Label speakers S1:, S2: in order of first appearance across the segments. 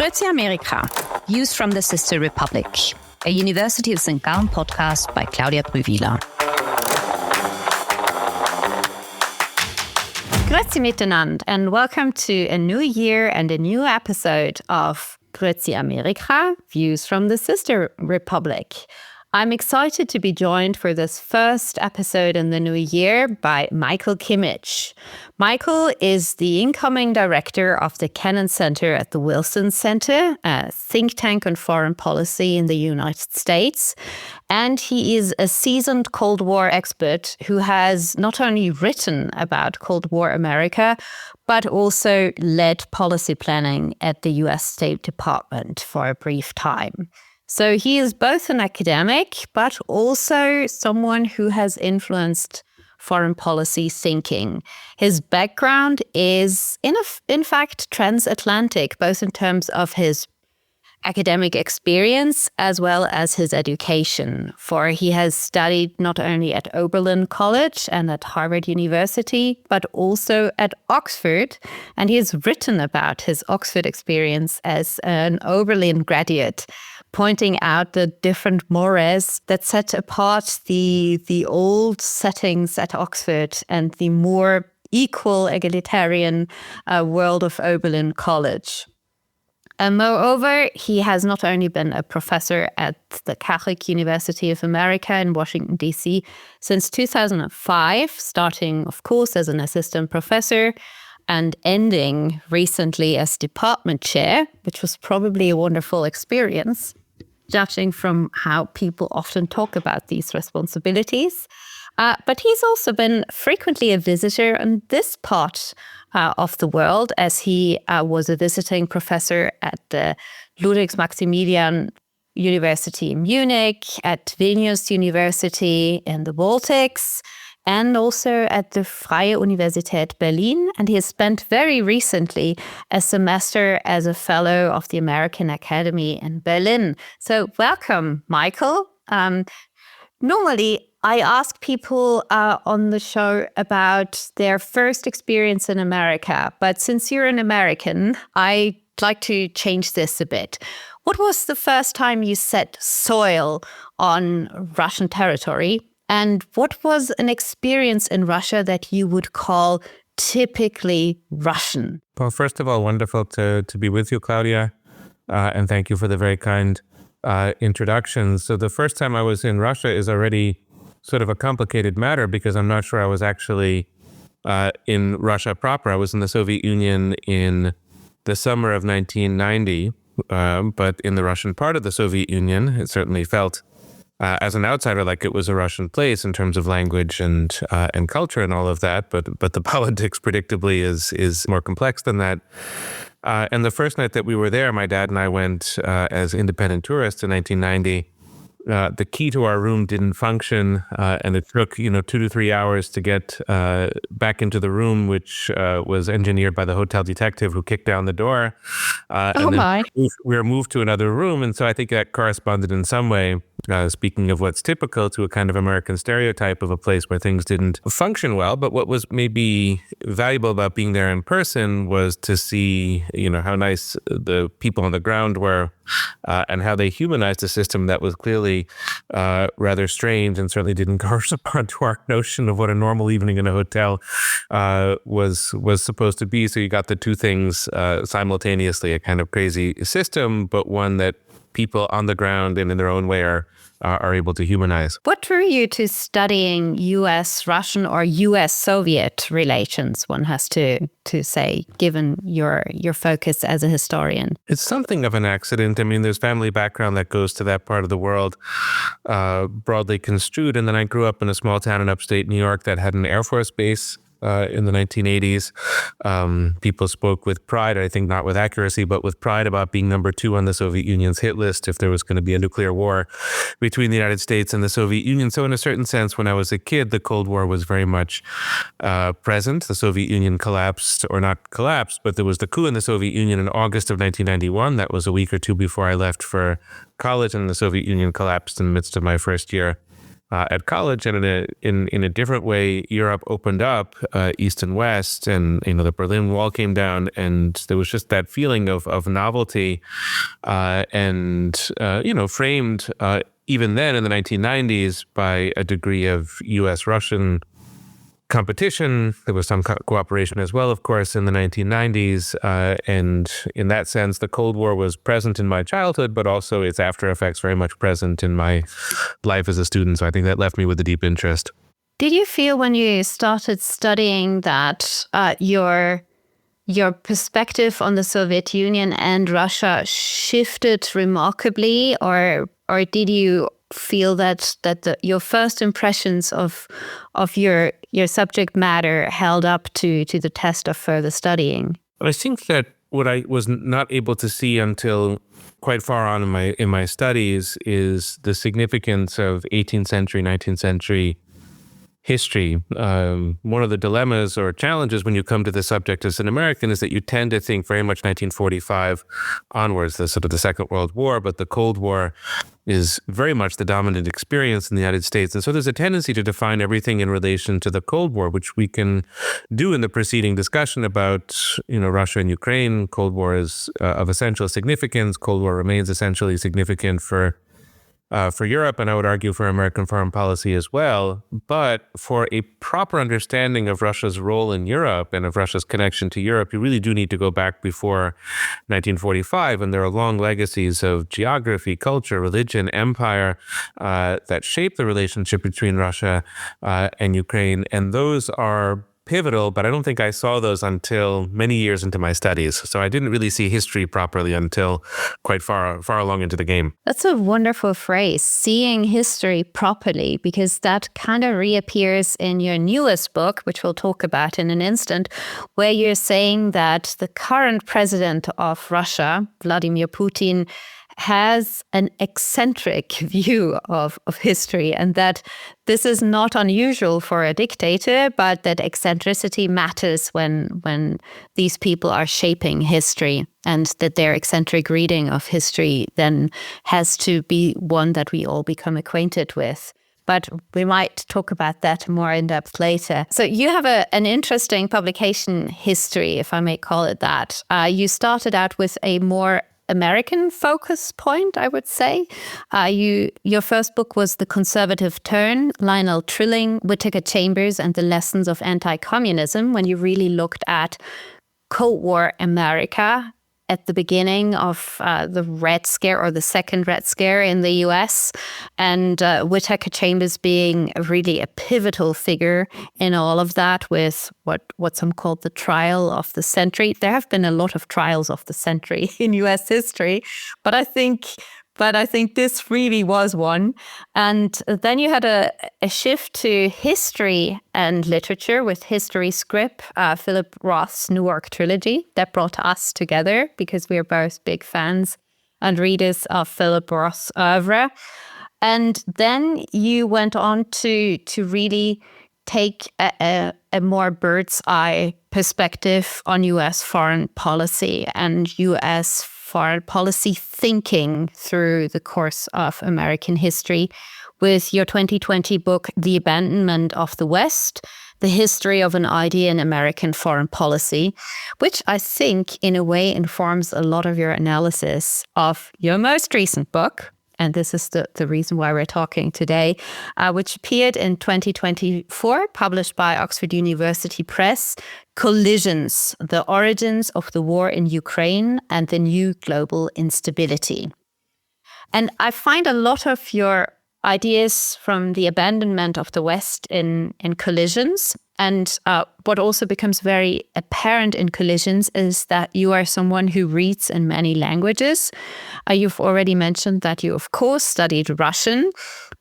S1: Grüezi Amerika, Views from the Sister Republic, a University of St. Gallen podcast by Claudia Brüwiler. Grüezi miteinander, and welcome to a new year and a new episode of Grüezi Amerika, Views from the Sister Republic. I'm excited to be joined for this first episode in the new year by Michael Kimmage. Michael is the incoming director of the Kennan Center at the Wilson Center, a think tank on foreign policy in the United States. And he is a seasoned Cold War expert who has not only written about Cold War America, but also led policy planning at the US State Department for a brief time. So he is both an academic, but also someone who has influenced foreign policy thinking. His background is, in fact, transatlantic, both in terms of his academic experience as well as his education. For he has studied not only at Oberlin College and at Harvard University, but also at Oxford. And he has written about his Oxford experience as an Oberlin graduate, pointing out the different mores that set apart the old settings at Oxford and the more equal egalitarian world of Oberlin College. And moreover, he has not only been a professor at the Catholic University of America in Washington, D.C. since 2005, starting, of course, as an assistant professor and ending recently as department chair, which was probably a wonderful experience, judging from how people often talk about these responsibilities. But he's also been frequently a visitor in this part of the world, as he was a visiting professor at the Ludwig-Maximilian University in Munich, at Vilnius University in the Baltics, and also at the Freie Universität Berlin. And he has spent very recently a semester as a fellow of the American Academy in Berlin. So welcome, Michael. Normally, I ask people on the show about their first experience in America. But since you're an American, I'd like to change this a bit. What was the first time you set soil on Russian territory? And what was an experience in Russia that you would call typically Russian?
S2: Well, first of all, wonderful to be with you, Claudia. And thank you for the very kind introduction. So the first time I was in Russia is already sort of a complicated matter because I'm not sure I was actually in Russia proper. I was in the Soviet Union in the summer of 1990, but in the Russian part of the Soviet Union, it certainly felt as an outsider like it was a Russian place in terms of language and culture and all of that. But the politics, predictably, is more complex than that. And the first night that we were there, my dad and I went as independent tourists in 1990. The key to our room didn't function, and it took 2 to 3 hours to get back into the room, which was engineered by the hotel detective who kicked down the door.
S1: My!
S2: We were moved to another room, and so I think that corresponded in some way. Speaking of what's typical to a kind of American stereotype of a place where things didn't function well. But what was maybe valuable about being there in person was to see, how nice the people on the ground were and how they humanized a system that was clearly rather strange and certainly didn't correspond to our notion of what a normal evening in a hotel was supposed to be. So you got the two things simultaneously, a kind of crazy system, but one that people on the ground and in their own way are able to humanize.
S1: What drew you to studying U.S.-Russian or U.S.-Soviet relations, one has to say, given your focus as a historian?
S2: It's something of an accident. I mean, there's family background that goes to that part of the world, broadly construed. And then I grew up in a small town in upstate New York that had an Air Force base in the 1980s. People spoke with pride, I think not with accuracy, but with pride about being number 2 on the Soviet Union's hit list if there was going to be a nuclear war between the United States and the Soviet Union. So in a certain sense, when I was a kid, the Cold War was very much present. The Soviet Union collapsed, or not collapsed, but there was the coup in the Soviet Union in August of 1991. That was a week or two before I left for college, and the Soviet Union collapsed in the midst of my first year at college, and in a different way, Europe opened up, East and West, and the Berlin Wall came down, and there was just that feeling of novelty, and framed even then in the 1990s by a degree of U.S.-Russian competition. There was some cooperation as well, of course, in the 1990s. And in that sense, the Cold War was present in my childhood, but also its after effects very much present in my life as a student. So I think that left me with a deep interest.
S1: Did you feel when you started studying that your perspective on the Soviet Union and Russia shifted remarkably, or did you feel that your first impressions of your subject matter held up to the test of further studying?
S2: I think that what I was not able to see until quite far on in my studies is the significance of 18th century, 19th century history. One of the dilemmas or challenges when you come to the subject as an American is that you tend to think very much 1945 onwards, the sort of the Second World War, but the Cold War is very much the dominant experience in the United States. And so there's a tendency to define everything in relation to the Cold War, which we can do in the preceding discussion about, Russia and Ukraine. Cold War is of essential significance. Cold War remains essentially significant for Europe, and I would argue for American foreign policy as well. But for a proper understanding of Russia's role in Europe and of Russia's connection to Europe, you really do need to go back before 1945. And there are long legacies of geography, culture, religion, empire that shape the relationship between Russia and Ukraine. And those are pivotal, but I don't think I saw those until many years into my studies. So I didn't really see history properly until quite far along into the game.
S1: That's a wonderful phrase, seeing history properly, because that kind of reappears in your newest book, which we'll talk about in an instant, where you're saying that the current president of Russia, Vladimir Putin, has an eccentric view of history, and that this is not unusual for a dictator, but that eccentricity matters when these people are shaping history, and that their eccentric reading of history then has to be one that we all become acquainted with. But we might talk about that more in depth later. So you have an interesting publication history, if I may call it that. You started out with a more American focus point, I would say. Your first book was The Conservative Turn, Lionel Trilling, Whittaker Chambers, and the Lessons of Anti-Communism, when you really looked at Cold War America at the beginning of the Red Scare, or the second Red Scare in the US, and Whittaker Chambers being really a pivotal figure in all of that, with what some called the trial of the century. There have been a lot of trials of the century in US history, but I think this really was one. And then you had a shift to history and literature with History Script, Philip Roth's Newark trilogy that brought us together because we are both big fans and readers of Philip Roth's oeuvre. And then you went on to really take a more bird's eye perspective on US foreign policy and US foreign policy thinking through the course of American history with your 2020 book, The Abandonment of the West, The History of an Idea in American Foreign Policy, which I think in a way informs a lot of your analysis of your most recent book. And this is the reason why we're talking today, which appeared in 2024, published by Oxford University Press, Collisions, The Origins of the War in Ukraine and the New Global Instability. And I find a lot of your ideas from the abandonment of the West in Collisions. And what also becomes very apparent in Collisions is that you are someone who reads in many languages. You've already mentioned that you, of course, studied Russian,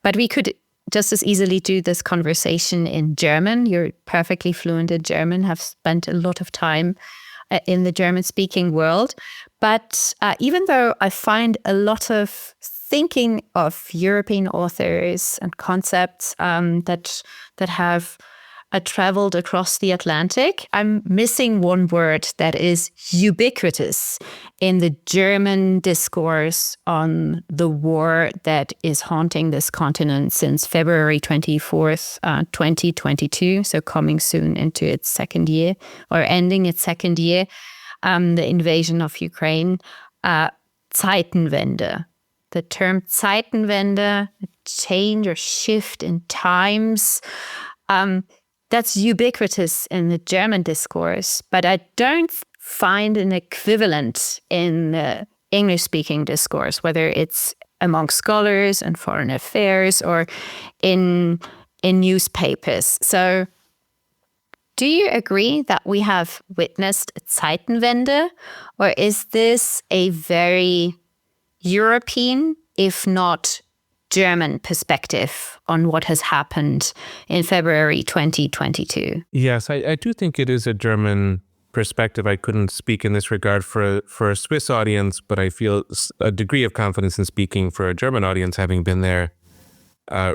S1: but we could just as easily do this conversation in German. You're perfectly fluent in German, have spent a lot of time in the German-speaking world. But even though I find a lot of thinking of European authors and concepts that have traveled across the Atlantic, I'm missing one word that is ubiquitous in the German discourse on the war that is haunting this continent since February 24th, 2022, so coming soon into its second year, or ending its second year, the invasion of Ukraine, Zeitenwende. The term Zeitenwende, change or shift in times, that's ubiquitous in the German discourse, but I don't find an equivalent in the English-speaking discourse, whether it's among scholars and foreign affairs or in newspapers. So do you agree that we have witnessed a Zeitenwende, or is this a very European, if not German perspective on what has happened in February 2022?
S2: Yes, I do think it is a German perspective. I couldn't speak in this regard for a Swiss audience, but I feel a degree of confidence in speaking for a German audience, having been there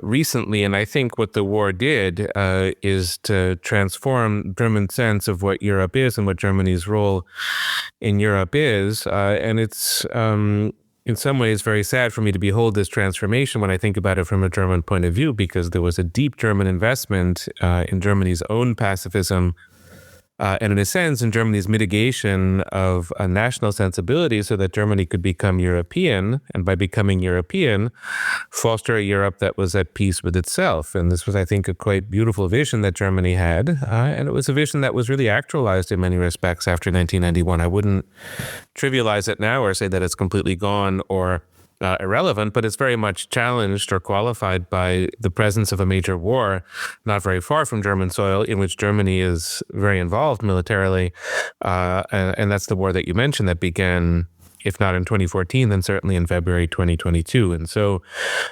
S2: recently. And I think what the war did is to transform German sense of what Europe is and what Germany's role in Europe is. And it's in some ways very sad for me to behold this transformation when I think about it from a German point of view, because there was a deep German investment in Germany's own pacifism and in a sense, in Germany's mitigation of a national sensibility so that Germany could become European, and by becoming European, foster a Europe that was at peace with itself. And this was, I think, a quite beautiful vision that Germany had. And it was a vision that was really actualized in many respects after 1991. I wouldn't trivialize it now or say that it's completely gone or irrelevant, but it's very much challenged or qualified by the presence of a major war not very far from German soil, in which Germany is very involved militarily. And that's the war that you mentioned that began, if not in 2014, then certainly in February 2022. And so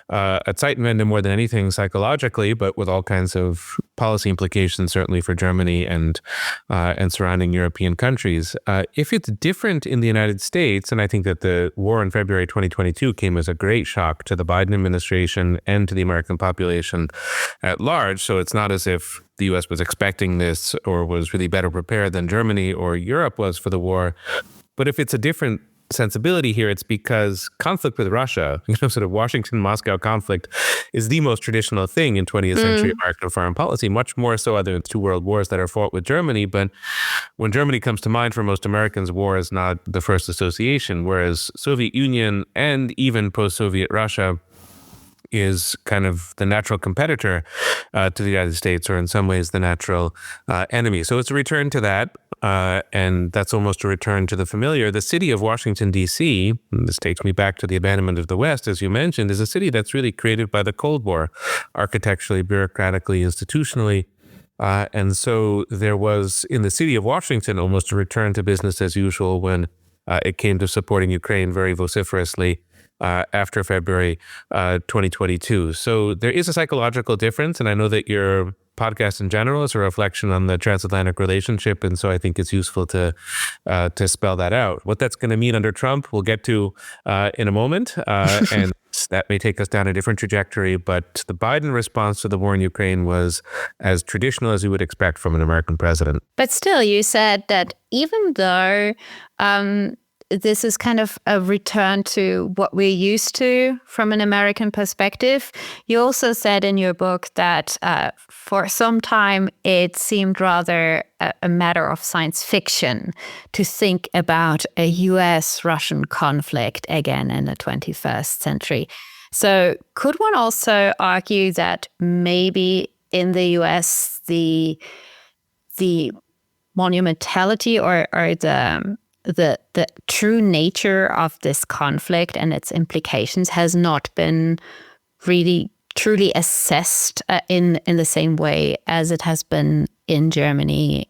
S2: a Zeitenwende more than anything psychologically, but with all kinds of policy implications, certainly for Germany and surrounding European countries. If it's different in the United States, and I think that the war in February 2022 came as a great shock to the Biden administration and to the American population at large, so it's not as if the U.S. was expecting this or was really better prepared than Germany or Europe was for the war. But if it's a different sensibility here, it's because conflict with Russia, sort of Washington-Moscow conflict, is the most traditional thing in 20th century American foreign policy, much more so other than two world wars that are fought with Germany. But when Germany comes to mind for most Americans, war is not the first association, whereas Soviet Union and even post-Soviet Russia is kind of the natural competitor to the United States, or in some ways the natural enemy. So it's a return to that. And that's almost a return to the familiar. The city of Washington, D.C., and this takes me back to the abandonment of the West, as you mentioned, is a city that's really created by the Cold War, architecturally, bureaucratically, institutionally. And so there was, in the city of Washington, almost a return to business as usual when it came to supporting Ukraine very vociferously after February 2022. So there is a psychological difference, and I know that your podcast in general is a reflection on the transatlantic relationship, and so I think it's useful to spell that out. What that's going to mean under Trump, we'll get to in a moment, and that may take us down a different trajectory, but the Biden response to the war in Ukraine was as traditional as you would expect from an American president.
S1: But still, you said that even though this is kind of a return to what we're used to from an American perspective, you also said in your book that for some time it seemed rather a matter of science fiction to think about a US-Russian conflict again in the 21st century. So could one also argue that maybe in the US the monumentality or the true nature of this conflict and its implications has not been really truly assessed in the same way as it has been in Germany?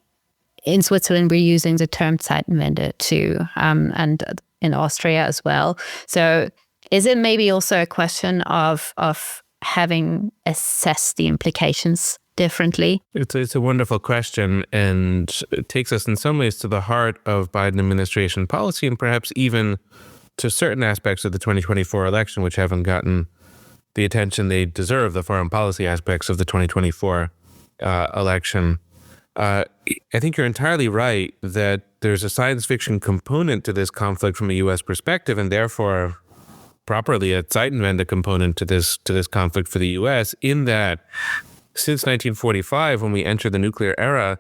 S1: In Switzerland, we're using the term Zeitenwende too, and in Austria as well. So is it maybe also a question of having assessed the implications differently?
S2: It's a wonderful question, and it takes us in some ways to the heart of Biden administration policy, and perhaps even to certain aspects of the 2024 election, which haven't gotten the attention they deserve, the foreign policy aspects of the 2024 election. I think you're entirely right that there's a science fiction component to this conflict from a U.S. perspective, and therefore properly a Zeitenwende component to this conflict for the U.S. in that since 1945, when we enter the nuclear era,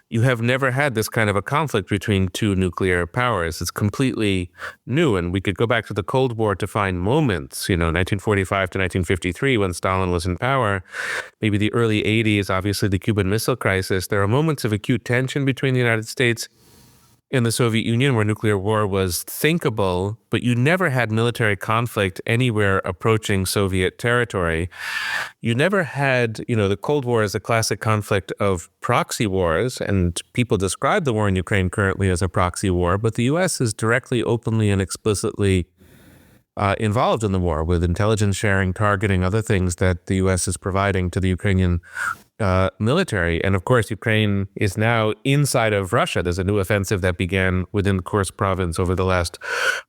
S2: you have never had this kind of a conflict between two nuclear powers. It's completely new, and we could go back to the Cold War to find moments, 1945 to 1953 when Stalin was in power, maybe the early 80s, obviously the Cuban Missile Crisis. There are moments of acute tension between the United States in the Soviet Union where nuclear war was thinkable, but you never had military conflict anywhere approaching Soviet territory. You never had, the Cold War is a classic conflict of proxy wars, and people describe the war in Ukraine currently as a proxy war, but the U.S. is directly, openly, and explicitly involved in the war with intelligence sharing, targeting, other things that the U.S. is providing to the Ukrainian military. And of course, Ukraine is now inside of Russia. There's a new offensive that began within Kursk province over the last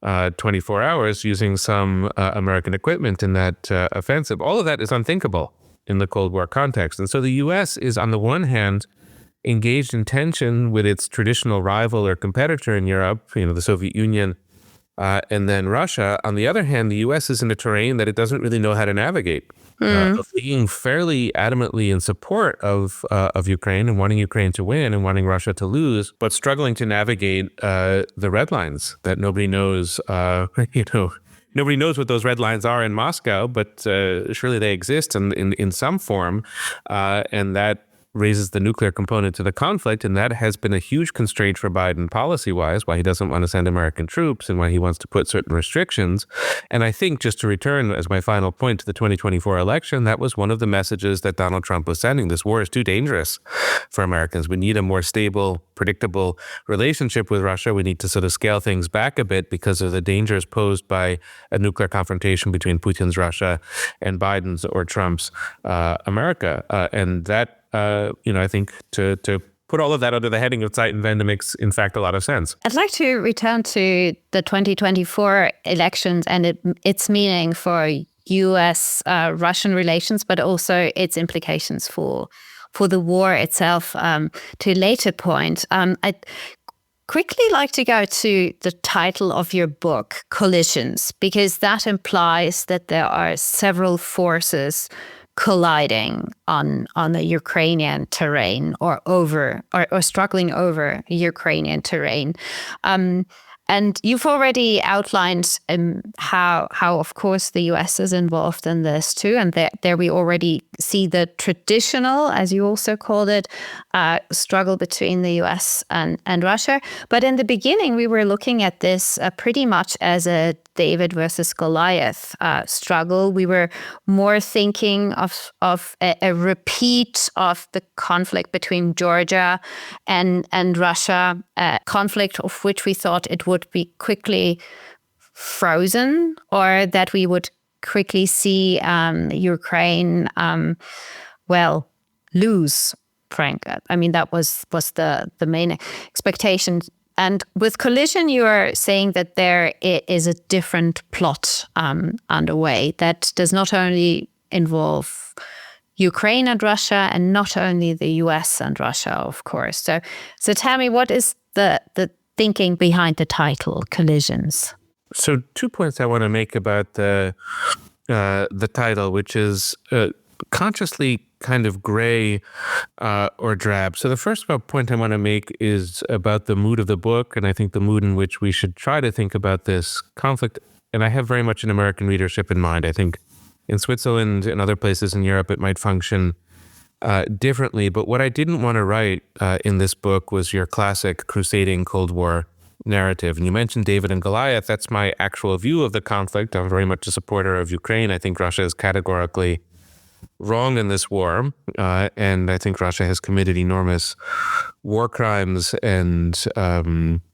S2: 24 hours using some American equipment in that offensive. All of that is unthinkable in the Cold War context. And so the U.S. is, on the one hand, engaged in tension with its traditional rival or competitor in Europe, the Soviet Union, and then Russia. On the other hand, the U.S. is in a terrain that it doesn't really know how to navigate. Being fairly adamantly in support of Ukraine and wanting Ukraine to win and wanting Russia to lose, but struggling to navigate the red lines that nobody knows. Nobody knows what those red lines are in Moscow, but surely they exist in some form, and that raises the nuclear component to the conflict, and that has been a huge constraint for Biden policy-wise, why he doesn't want to send American troops and why he wants to put certain restrictions. And I think, just to return as my final point to the 2024 election, that was one of the messages that Donald Trump was sending. This war is too dangerous for Americans. We need a more stable, predictable relationship with Russia. We need to sort of scale things back a bit because of the dangers posed by a nuclear confrontation between Putin's Russia and Biden's or Trump's America. And that I think to put all of that under the heading of Zeitenwende makes, in fact, a lot of sense.
S1: I'd like to return to the 2024 elections and its meaning for U.S.-Russian relations, but also its implications for the war itself to a later point. I'd quickly like to go to the title of your book, Collisions, because that implies that there are several forces colliding on the Ukrainian terrain or struggling over Ukrainian terrain. And you've already outlined how, of course, the US is involved in this too. And there we already see the traditional, as you also called it, struggle between the US and Russia. But in the beginning, we were looking at this pretty much as a David versus Goliath struggle. We were more thinking of a repeat of the conflict between Georgia and Russia, a conflict of which we thought it would be quickly frozen, or that we would quickly see Ukraine, lose. Frank, I mean, that was the main expectation. And with Collision, you are saying that there is a different plot underway that does not only involve Ukraine and Russia, and not only the US and Russia, of course. So tell me, what is the thinking behind the title, Collisions?
S2: So 2 points I want to make about the title, which is consciously kind of gray or drab. So the first point I want to make is about the mood of the book, and I think the mood in which we should try to think about this conflict. And I have very much an American readership in mind. I think in Switzerland and other places in Europe, it might function differently. But what I didn't want to write in this book was your classic crusading Cold War narrative. And you mentioned David and Goliath. That's my actual view of the conflict. I'm very much a supporter of Ukraine. I think Russia is categorically wrong in this war, and I think Russia has committed enormous war crimes and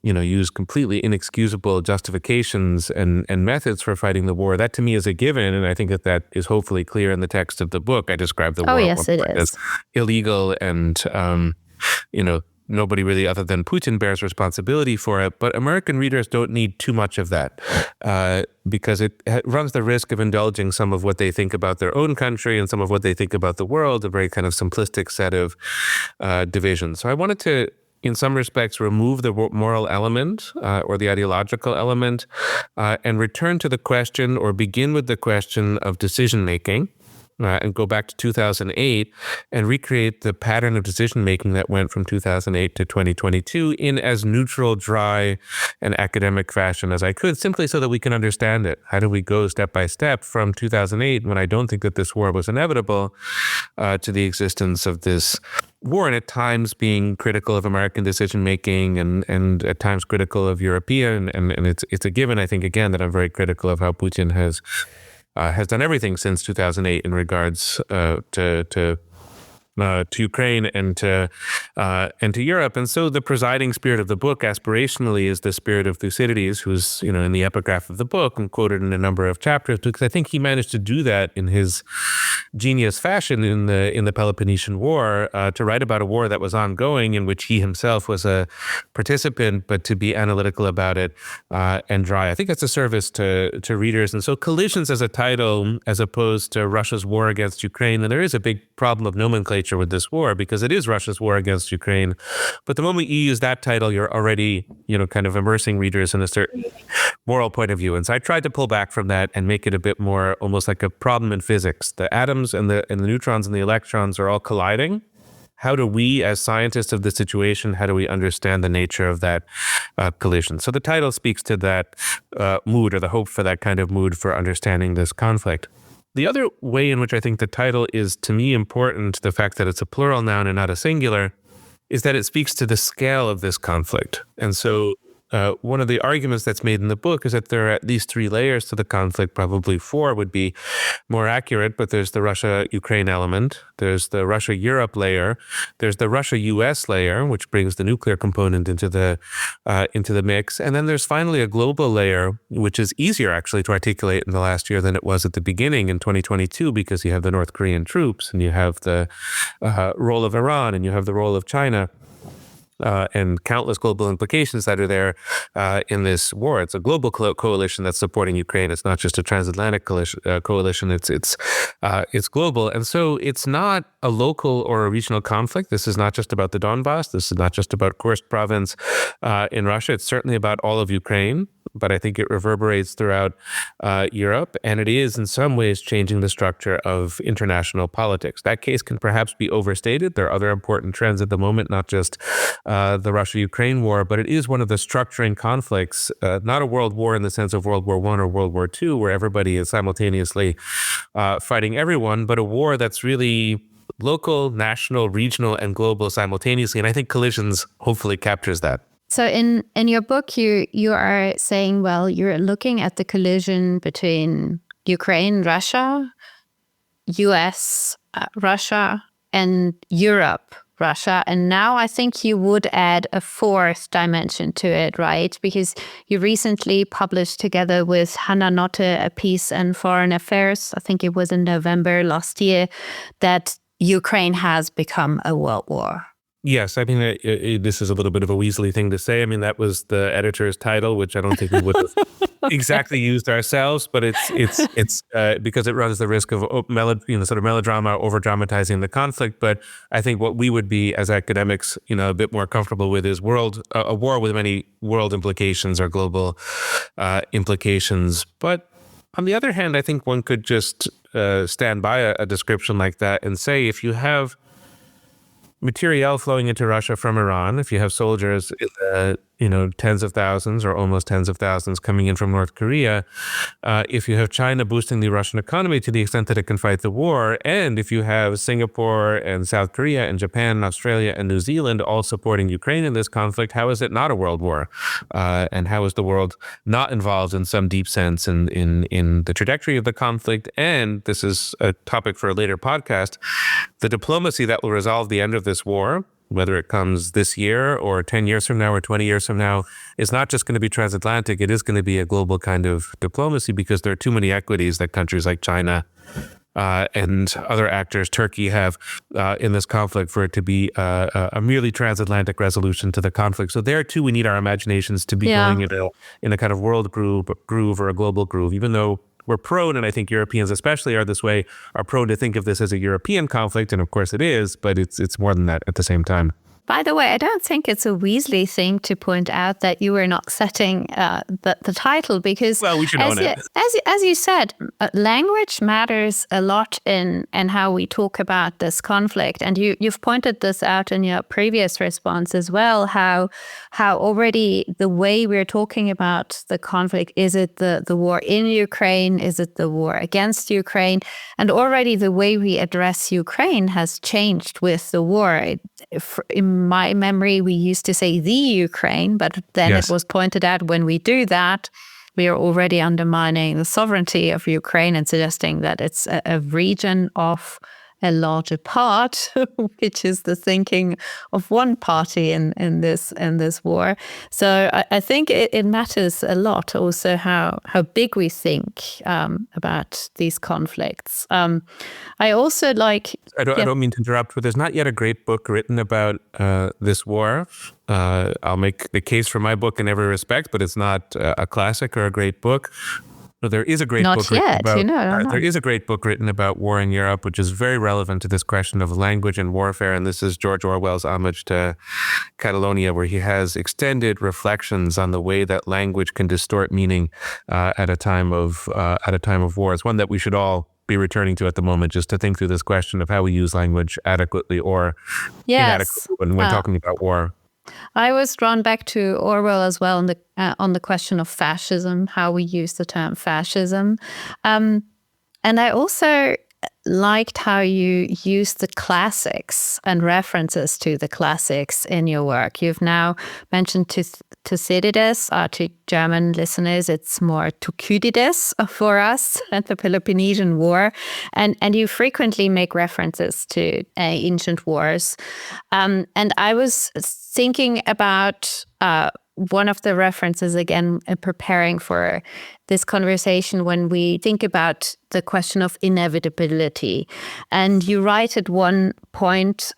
S2: used completely inexcusable justifications and methods for fighting the war. That to me is a given, and I think that is hopefully clear in the text of the book. I describe the war
S1: yes, it is.
S2: as illegal and nobody really other than Putin bears responsibility for it. But American readers don't need too much of that because it runs the risk of indulging some of what they think about their own country and some of what they think about the world, a very kind of simplistic set of divisions. So I wanted to, in some respects, remove the moral element or the ideological element and return to the question, or begin with the question of decision-making, and go back to 2008 and recreate the pattern of decision-making that went from 2008 to 2022 in as neutral, dry, and academic fashion as I could, simply so that we can understand it. How do we go step by step from 2008, when I don't think that this war was inevitable, to the existence of this war, and at times being critical of American decision-making and at times critical of European, and it's a given, I think, again, that I'm very critical of how Putin has done everything since 2008 in regards to Ukraine and to Europe. And so the presiding spirit of the book, aspirationally, is the spirit of Thucydides, who's in the epigraph of the book and quoted in a number of chapters, because I think he managed to do that in his genius fashion in the Peloponnesian War, to write about a war that was ongoing, in which he himself was a participant, but to be analytical about it and dry. I think that's a service to readers. And so Collisions as a title, as opposed to Russia's war against Ukraine, and there is a big problem of nomenclature with this war, because it is Russia's war against Ukraine. But the moment you use that title, you're already, kind of immersing readers in a certain moral point of view. And so I tried to pull back from that and make it a bit more almost like a problem in physics. The atoms and the neutrons and the electrons are all colliding. How do we, as scientists of the situation, how do we understand the nature of that collision? So the title speaks to that mood, or the hope for that kind of mood for understanding this conflict. The other way in which I think the title is, to me, important, the fact that it's a plural noun and not a singular, is that it speaks to the scale of this conflict. And so one of the arguments that's made in the book is that there are at least 3 layers to the conflict. Probably 4 would be more accurate, but there's the Russia-Ukraine element, there's the Russia-Europe layer, there's the Russia-US layer, which brings the nuclear component into the mix, and then there's finally a global layer, which is easier actually to articulate in the last year than it was at the beginning in 2022, because you have the North Korean troops, and you have the role of Iran, and you have the role of China. And countless global implications that are there in this war. It's a global coalition that's supporting Ukraine. It's not just a transatlantic coalition. It's global, and so it's not a local or a regional conflict. This is not just about the Donbass. This is not just about Kursk province in Russia. It's certainly about all of Ukraine, but I think it reverberates throughout Europe, and it is in some ways changing the structure of international politics. That case can perhaps be overstated. There are other important trends at the moment, not just the Russia-Ukraine war, but it is one of the structuring conflicts, not a world war in the sense of World War I or World War II, where everybody is simultaneously fighting everyone, but a war that's really local, national, regional, and global simultaneously. And I think Collisions hopefully captures that.
S1: So in your book, you are saying, well, you're looking at the collision between Ukraine, Russia, US, Russia, and Europe, Russia. And now I think you would add a 4th dimension to it, right? Because you recently published together with Hannah Notte a piece in Foreign Affairs, I think it was in November last year, that Ukraine has become a world war.
S2: Yes, I mean, this is a little bit of a Weasley thing to say. I mean, that was the editor's title, which I don't think we would have exactly used ourselves, but it's because it runs the risk of sort of melodrama, over-dramatizing the conflict. But I think what we would be, as academics, a bit more comfortable with is a war with many world implications or global implications. But on the other hand, I think one could just stand by a description like that and say, if you have materiel flowing into Russia from Iran, if you have soldiers in the tens of thousands or almost tens of thousands coming in from North Korea, if you have China boosting the Russian economy to the extent that it can fight the war, and if you have Singapore and South Korea and Japan and Australia and New Zealand all supporting Ukraine in this conflict, how is it not a world war? And how is the world not involved in some deep sense in the trajectory of the conflict? And this is a topic for a later podcast, the diplomacy that will resolve the end of this war, whether it comes this year or 10 years from now or 20 years from now, is not just going to be transatlantic. It is going to be a global kind of diplomacy, because there are too many equities that countries like China and other actors, Turkey, have in this conflict for it to be a merely transatlantic resolution to the conflict. So there too, we need our imaginations to be going in a kind of world groove or a global groove, even though we're prone, and I think Europeans especially are this way, are prone to think of this as a European conflict, and of course it is, but it's more than that at the same time.
S1: By the way, I don't think it's a Weasley thing to point out that you were not setting the title, because
S2: well, we should own it.
S1: As you said, language matters a lot in how we talk about this conflict. And you've pointed this out in your previous response as well, how already the way we're talking about the conflict, is it the war in Ukraine? Is it the war against Ukraine? And already the way we address Ukraine has changed with the war. In my memory, we used to say the Ukraine, but then It was pointed out when we do that, we are already undermining the sovereignty of Ukraine and suggesting that it's a region of a larger part, which is the thinking of one party in this war. So I think it matters a lot also how big we think about these conflicts. I also like...
S2: I don't mean to interrupt, but there's not yet a great book written about this war. I'll make the case for my book in every respect, but it's not a classic or a great book. No, there is a great book written about there is a great book written about war in Europe, which is very relevant to this question of language and warfare. And this is George Orwell's Homage to Catalonia, where he has extended reflections on the way that language can distort meaning at a time of war. It's one that we should all be returning to at the moment, just to think through this question of how we use language adequately or inadequately when talking about war.
S1: I was drawn back to Orwell as well on the question of fascism, how we use the term fascism. And I also liked how you use the classics and references to the classics in your work. You've now mentioned Thucydides. To German listeners, it's more Thucydides for us, at the Peloponnesian War. And you frequently make references to ancient wars. And I was thinking about one of the references, again, preparing for this conversation, when we think about the question of inevitability. And you write at one point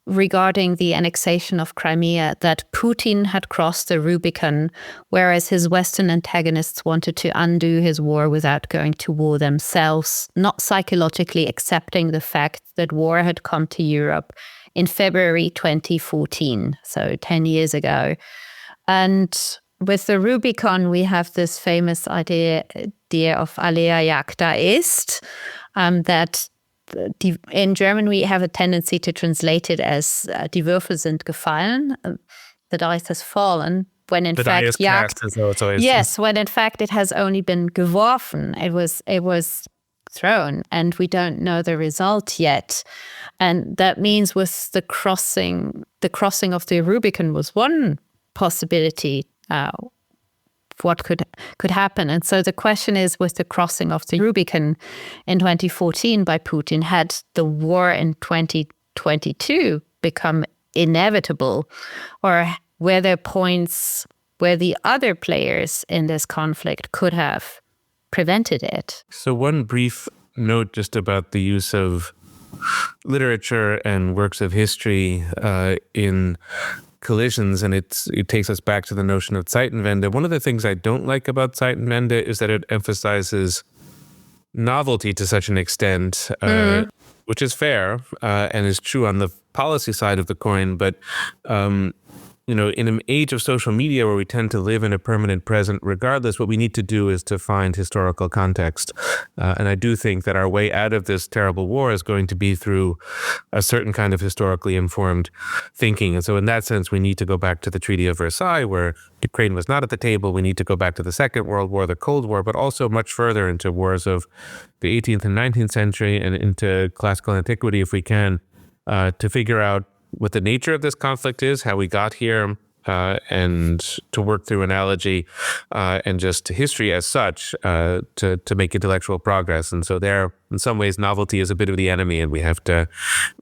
S1: regarding the annexation of Crimea that Putin had crossed the Rubicon, whereas his Western antagonists wanted to undo his war without going to war themselves, not psychologically accepting the fact that war had come to Europe in February 2014, so 10 years ago. And with the Rubicon, we have this famous idea of Alea Jacta Est, that in German we have a tendency to translate it as Die Würfel sind gefallen, the dice has fallen, when in fact when in fact it has only been geworfen. It was thrown, and we don't know the result yet. And that means with the crossing of the Rubicon was one possibility what could happen. And so the question is, with the crossing of the Rubicon in 2014 by Putin, had the war in 2022 become inevitable, or were there points where the other players in this conflict could have prevented it?
S2: So one brief note just about the use of literature and works of history in collisions, and it takes us back to the notion of Zeitenwende. One of the things I don't like about Zeitenwende is that it emphasizes novelty to such an extent, which is fair and is true on the policy side of the coin, but in an age of social media where we tend to live in a permanent present regardless, what we need to do is to find historical context. And I do think that our way out of this terrible war is going to be through a certain kind of historically informed thinking. And so in that sense, we need to go back to the Treaty of Versailles, where Ukraine was not at the table. We need to go back to the Second World War, the Cold War, but also much further into wars of the 18th and 19th century and into classical antiquity, if we can, to figure out what the nature of this conflict is, how we got here, and to work through analogy and just history as such to make intellectual progress. And so there, in some ways, novelty is a bit of the enemy, and we have to...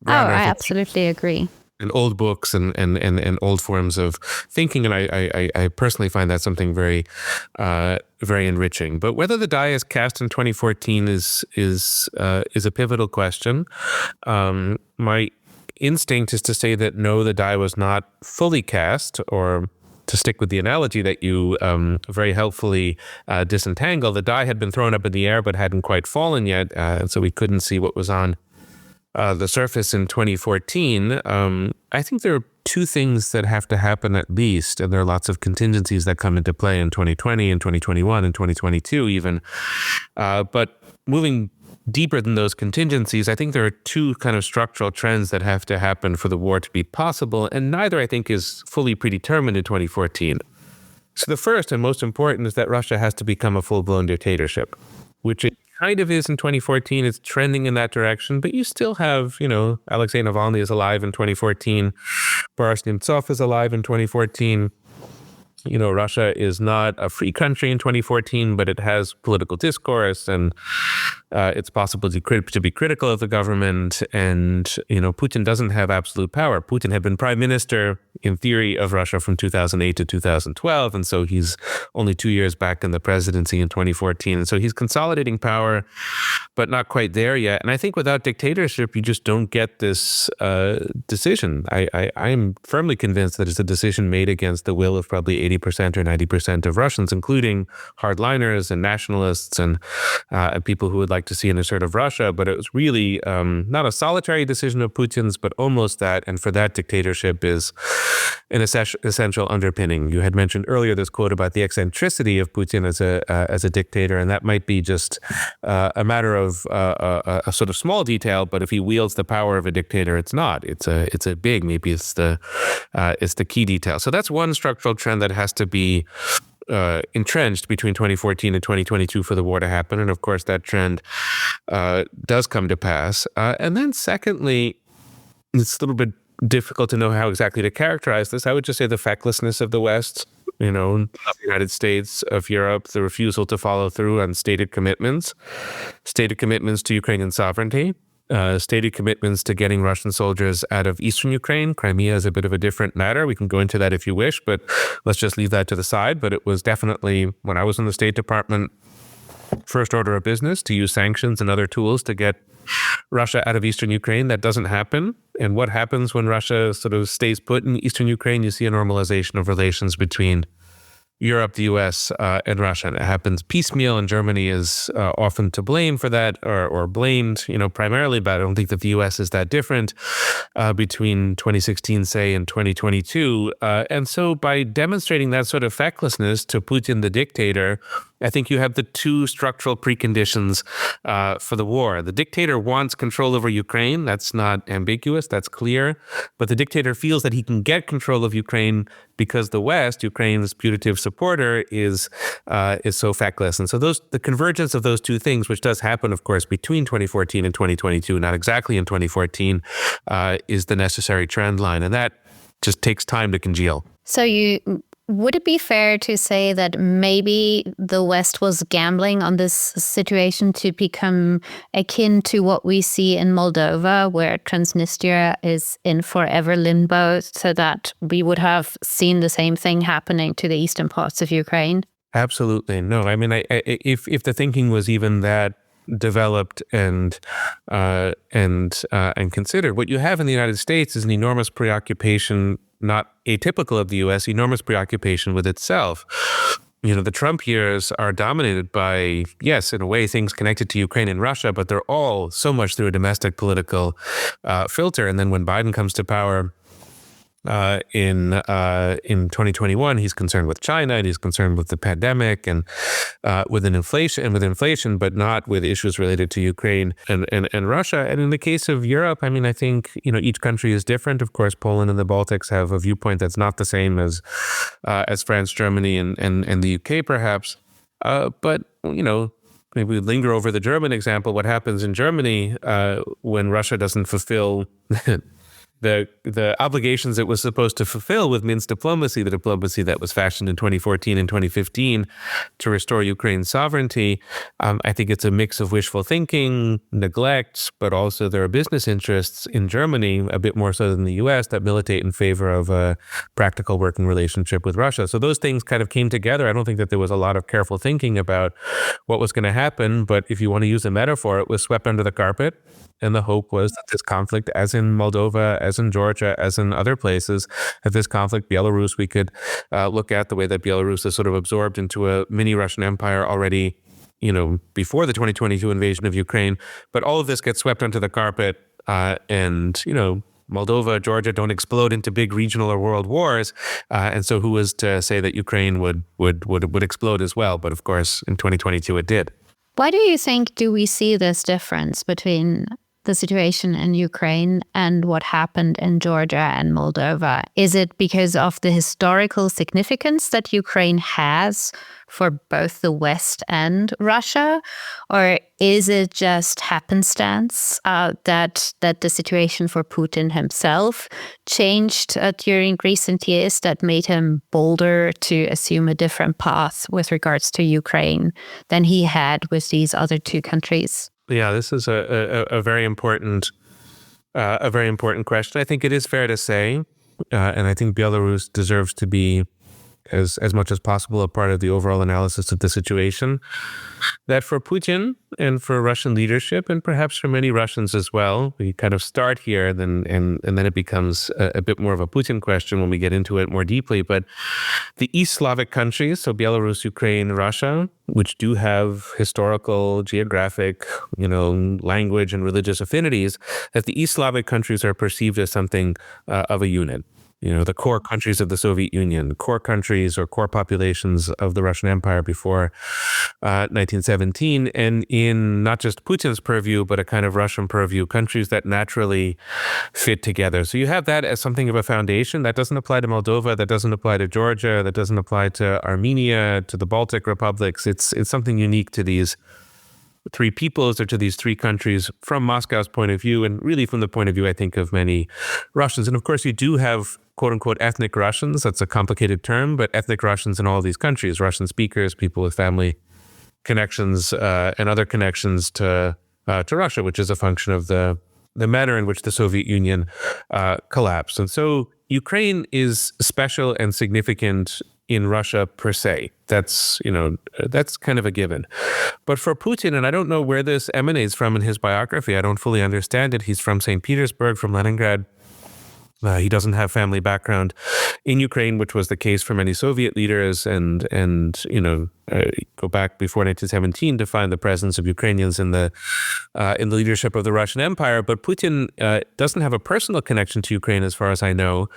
S1: I absolutely agree.
S2: and old books and old forms of thinking. And I personally find that something very, very enriching. But whether the die is cast in 2014 is a pivotal question. My instinct is to say that no, the die was not fully cast, or to stick with the analogy that you very helpfully disentangle, the die had been thrown up in the air but hadn't quite fallen yet, and so we couldn't see what was on the surface in 2014. I think there are two things that have to happen at least, and there are lots of contingencies that come into play in 2020 and 2021 and 2022 even. But moving deeper than those contingencies, I think there are two kind of structural trends that have to happen for the war to be possible, and neither, I think, is fully predetermined in 2014. So the first and most important is that Russia has to become a full-blown dictatorship, which it kind of is in 2014. It's trending in that direction, but you still have, Alexei Navalny is alive in 2014. Boris Nemtsov is alive in 2014. Russia is not a free country in 2014, but it has political discourse, and it's possible to be critical of the government. And, Putin doesn't have absolute power. Putin had been prime minister, in theory, of Russia from 2008 to 2012. And so he's only 2 years back in the presidency in 2014. And so he's consolidating power, but not quite there yet. And I think without dictatorship, you just don't get this decision. I'm firmly convinced that it's a decision made against the will of probably 80% or 90% of Russians, including hardliners and nationalists and people who would like to see an assertive Russia. But it was really not a solitary decision of Putin's, but almost that. And for that, dictatorship is an essential underpinning. You had mentioned earlier this quote about the eccentricity of Putin as a dictator, and that might be just a matter of a sort of small detail. But if he wields the power of a dictator, it's not. It's a big, maybe it's the key detail. So that's one structural trend that has to be entrenched between 2014 and 2022 for the war to happen. And of course, that trend does come to pass. And then secondly, it's a little bit difficult to know how exactly to characterize this. I would just say the fecklessness of the West, of the United States, of Europe, the refusal to follow through on stated commitments to Ukrainian sovereignty, stated commitments to getting Russian soldiers out of eastern Ukraine. Crimea is a bit of a different matter. We can go into that if you wish, but let's just leave that to the side. But it was definitely, when I was in the State Department, first order of business to use sanctions and other tools to get Russia out of eastern Ukraine. That doesn't happen. And what happens when Russia sort of stays put in eastern Ukraine? You see a normalization of relations between Europe, the US, and Russia. And it happens piecemeal, and Germany is often to blame for that, or blamed, primarily, but I don't think that the US is that different between 2016, say, and 2022. And so by demonstrating that sort of fecklessness to Putin, the dictator, I think you have the two structural preconditions for the war. The dictator wants control over Ukraine. That's not ambiguous. That's clear. But the dictator feels that he can get control of Ukraine because the West, Ukraine's putative supporter, is so feckless. And so the convergence of those two things, which does happen, of course, between 2014 and 2022, not exactly in 2014, is the necessary trend line. And that just takes time to congeal.
S1: So would it be fair to say that maybe the West was gambling on this situation to become akin to what we see in Moldova, where Transnistria is in forever limbo, so that we would have seen the same thing happening to the eastern parts of Ukraine?
S2: Absolutely. No, I mean, if the thinking was even that developed and considered, what you have in the United States is an enormous preoccupation, not atypical of the U.S., enormous preoccupation with itself. The Trump years are dominated by, yes, in a way, things connected to Ukraine and Russia, but they're all so much through a domestic political filter. And then when Biden comes to power in 2021, he's concerned with China, and he's concerned with the pandemic and with inflation, but not with issues related to Ukraine and Russia. And in the case of Europe, I mean, I think each country is different. Of course, Poland and the Baltics have a viewpoint that's not the same as France, Germany, and the UK, perhaps. But maybe we linger over the German example. What happens in Germany when Russia doesn't fulfill the obligations it was supposed to fulfill with Minsk diplomacy, the diplomacy that was fashioned in 2014 and 2015 to restore Ukraine's sovereignty. I think it's a mix of wishful thinking, neglect, but also there are business interests in Germany, a bit more so than the US, that militate in favor of a practical working relationship with Russia. So those things kind of came together. I don't think that there was a lot of careful thinking about what was going to happen, but if you want to use a metaphor, it was swept under the carpet. And the hope was that this conflict, as in Moldova, as in Georgia, as in other places, that this conflict, Belarus, we could look at the way that Belarus is sort of absorbed into a mini Russian empire already, before the 2022 invasion of Ukraine. But all of this gets swept under the carpet and Moldova, Georgia don't explode into big regional or world wars. And so who was to say that Ukraine would explode as well? But of course, in 2022, it did.
S1: Why do we see this difference between the situation in Ukraine and what happened in Georgia and Moldova? Is it because of the historical significance that Ukraine has for both the West and Russia? Or is it just happenstance that the situation for Putin himself changed during recent years that made him bolder to assume a different path with regards to Ukraine than he had with these other two countries?
S2: Yeah, this is a very important question. I think it is fair to say, and I think Belarus deserves to be as much as possible a part of the overall analysis of the situation, that for Putin and for Russian leadership, and perhaps for many Russians as well, we kind of start here, and then it becomes a bit more of a Putin question when we get into it more deeply. But the East Slavic countries, so Belarus, Ukraine, Russia, which do have historical, geographic, language and religious affinities, that the East Slavic countries are perceived as something of a unit. The core countries of the Soviet Union, core countries or core populations of the Russian Empire before 1917, and in not just Putin's purview, but a kind of Russian purview, countries that naturally fit together. So you have that as something of a foundation. That doesn't apply to Moldova, that doesn't apply to Georgia, that doesn't apply to Armenia, to the Baltic republics. It's something unique to these three peoples or to these three countries from Moscow's point of view, and really from the point of view, I think, of many Russians. And of course, you do have quote unquote ethnic Russians. That's a complicated term, but ethnic Russians in all these countries, Russian speakers, people with family connections and other connections to Russia, which is a function of the manner in which the Soviet Union collapsed. And so Ukraine is special and significant in Russia per se. That's kind of a given. But for Putin, and I don't know where this emanates from in his biography, I don't fully understand it. He's from St. Petersburg, from Leningrad. He doesn't have family background in Ukraine, which was the case for many Soviet leaders, and go back before 1917 to find the presence of Ukrainians in the leadership of the Russian Empire. But Putin doesn't have a personal connection to Ukraine, as far as I know,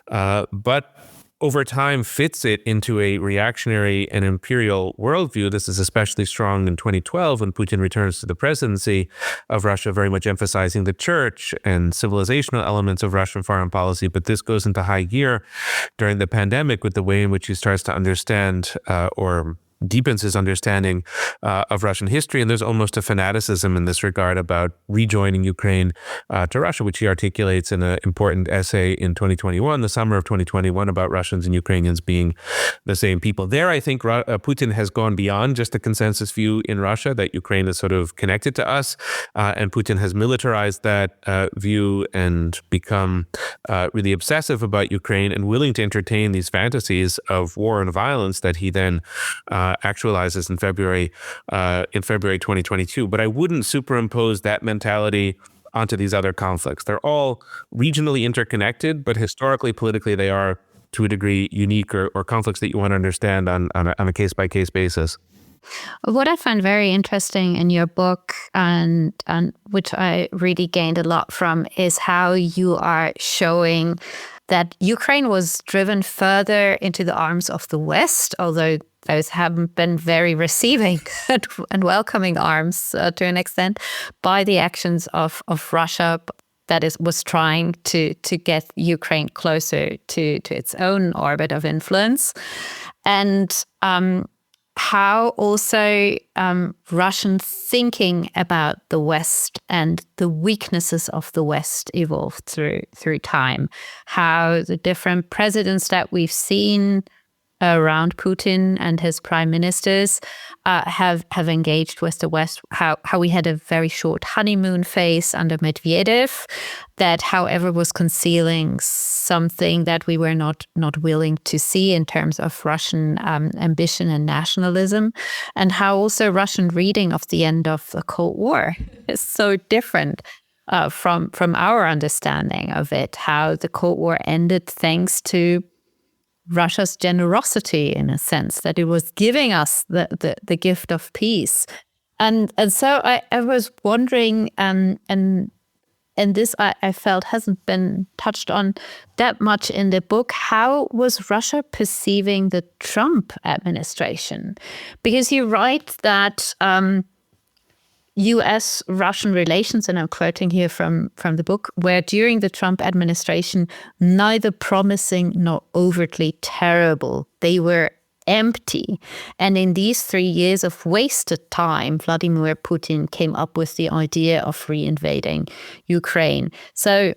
S2: but over time fits it into a reactionary and imperial worldview. This is especially strong in 2012 when Putin returns to the presidency of Russia, very much emphasizing the church and civilizational elements of Russian foreign policy. But this goes into high gear during the pandemic with the way in which he starts to understand or deepens his understanding of Russian history. And there's almost a fanaticism in this regard about rejoining Ukraine to Russia, which he articulates in an important essay in 2021, the summer of 2021, about Russians and Ukrainians being the same people. There, I think Putin has gone beyond just a consensus view in Russia that Ukraine is sort of connected to us. And Putin has militarized that view and become really obsessive about Ukraine and willing to entertain these fantasies of war and violence that he then actualizes in February 2022. But I wouldn't superimpose that mentality onto these other conflicts. They're all regionally interconnected, but historically, politically, they are to a degree unique or conflicts that you want to understand on a case-by-case basis.
S1: What I find very interesting in your book, and which I really gained a lot from, is how you are showing that Ukraine was driven further into the arms of the West, although those haven't been very receiving and welcoming arms to an extent, by the actions of Russia that was trying to get Ukraine closer to its own orbit of influence. And how also Russian thinking about the West and the weaknesses of the West evolved through time. How the different presidents that we've seen around Putin and his prime ministers have engaged with the West. How we had a very short honeymoon phase under Medvedev, that, however, was concealing something that we were not willing to see in terms of Russian ambition and nationalism, and how also Russian reading of the end of the Cold War is so different from our understanding of it. How the Cold War ended thanks to Russia's generosity, in a sense, that it was giving us the gift of peace. And so I was wondering, and this I felt hasn't been touched on that much in the book, how was Russia perceiving the Trump administration? Because you write that U.S.-Russian relations, and I'm quoting here from the book, were during the Trump administration neither promising nor overtly terrible. They were empty. And in these 3 years of wasted time, Vladimir Putin came up with the idea of reinvading Ukraine. So